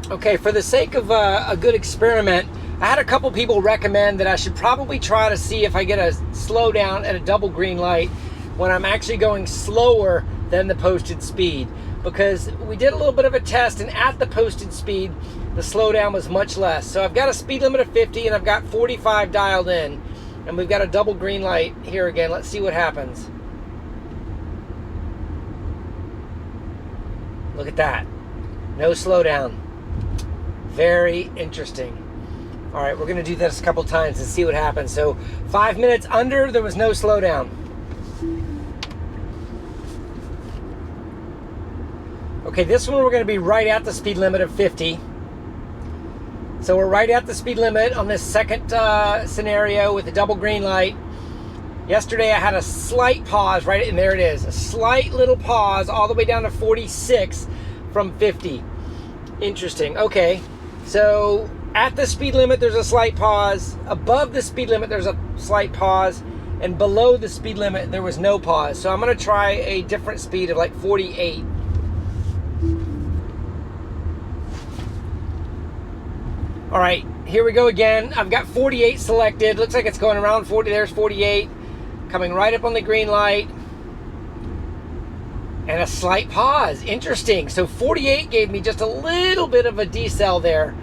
Okay, for the sake of a good experiment, I had a couple people recommend that I should probably try to see if I get a slowdown at a double green light when I'm actually going slower than the posted speed, because we did a little bit of a test, and at the posted speed the slowdown was much less. So I've got a speed limit of 50 and I've got 45 dialed in, and we've got a double green light here again. Let's see what happens. Look at that, no slowdown. Very interesting. All right, we're gonna do this a couple times and see what happens. So 5 minutes under, there was no slowdown. Okay, this one we're gonna be right at the speed limit of 50. So we're right at the speed limit on this second scenario with the double green light. Yesterday I had a slight pause, right, and there it is. A slight little pause all the way down to 46 from 50. Interesting, okay. So at the speed limit, there's a slight pause. Above the speed limit, there's a slight pause. And below the speed limit, there was no pause. So I'm gonna try a different speed of like 48. All right, here we go again. I've got 48 selected. Looks like it's going around 40. There's 48. Coming right up on the green light. And a slight pause. Interesting. So 48 gave me just a little bit of a decel there,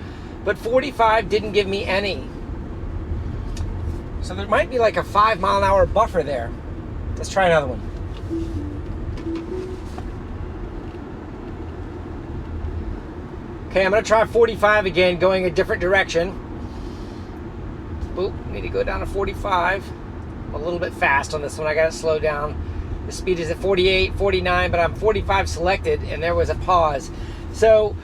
but 45 didn't give me any. So there might be like a 5 mile an hour buffer there. Let's try another one. Okay, I'm gonna try 45 again, going a different direction. Oop, need to go down to 45. I'm a little bit fast on this one. I gotta slow down. The speed is at 48, 49, but I'm 45 selected, and there was a pause. So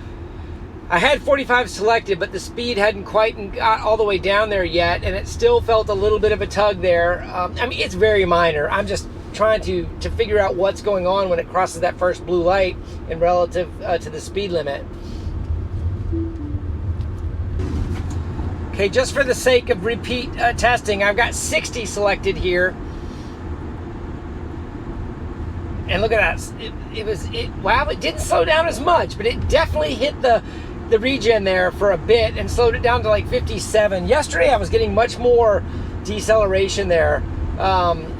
I had 45 selected, but the speed hadn't quite got all the way down there yet, and it still felt a little bit of a tug there. I mean, it's very minor. I'm just trying to figure out what's going on when it crosses that first blue light in relative to the speed limit. Okay, just for the sake of repeat testing, I've got 60 selected here. And look at that, wow, it didn't slow down as much, but it definitely hit the regen there for a bit and slowed it down to like 57. Yesterday I was getting much more deceleration there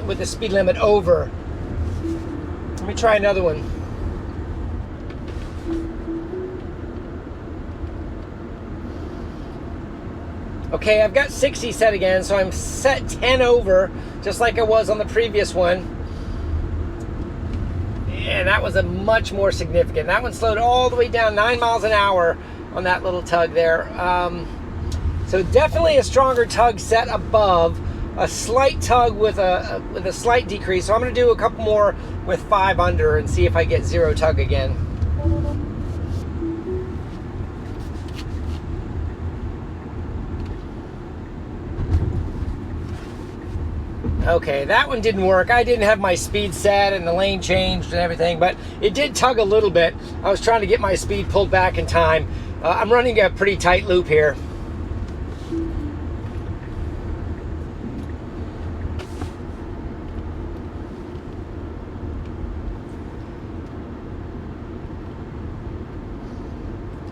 with the speed limit over. Let me try another one. Okay, I've got 60 set again, so I'm set 10 over, just like I was on the previous one. And that was a much more significant. That one slowed all the way down 9 miles an hour on that little tug there. So definitely a stronger tug set above, a slight tug with a slight decrease. So I'm gonna do a couple more with 5 under and see if I get 0 tug again. Okay, that one didn't work. I didn't have my speed set and the lane changed and everything, but it did tug a little bit. I was trying to get my speed pulled back in time. I'm running a pretty tight loop here.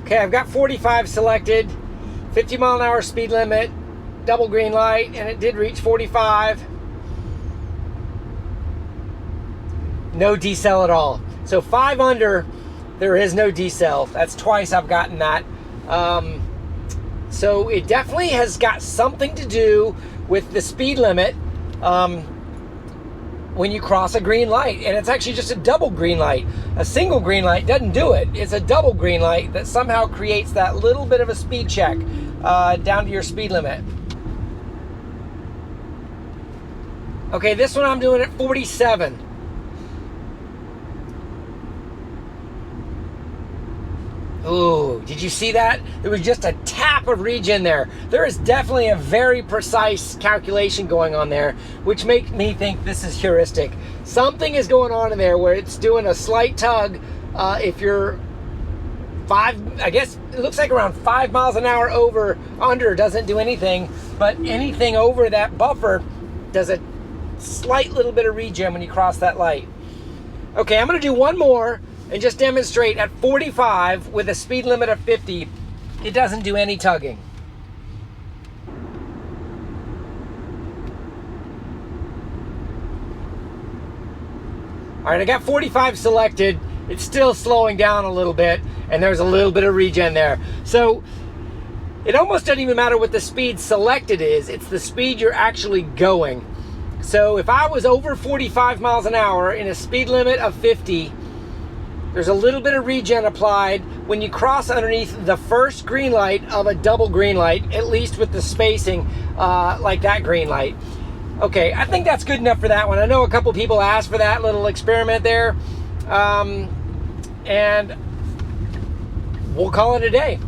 Okay, I've got 45 selected, 50 mile an hour speed limit, double green light, and it did reach 45. No decel at all. So 5 under, there is no decel. That's twice I've gotten that. So it definitely has got something to do with the speed limit when you cross a green light. And it's actually just a double green light. A single green light doesn't do it. It's a double green light that somehow creates that little bit of a speed check down to your speed limit. Okay, this one I'm doing at 47. Ooh, did you see that? There was just a tap of regen there. There is definitely a very precise calculation going on there, which makes me think this is heuristic. Something is going on in there where it's doing a slight tug. If you're I guess it looks like around 5 miles an hour under doesn't do anything, but anything over that buffer does a slight little bit of regen when you cross that light. Okay, I'm gonna do one more and just demonstrate at 45 with a speed limit of 50 it doesn't do any tugging. All right, I got 45 selected. It's still slowing down a little bit, and there's a little bit of regen there. So it almost doesn't even matter what the speed selected is. It's the speed you're actually going. So if I was over 45 miles an hour in a speed limit of 50, there's a little bit of regen applied when you cross underneath the first green light of a double green light, at least with the spacing like that green light. Okay, I think that's good enough for that one. I know a couple people asked for that little experiment there. And we'll call it a day.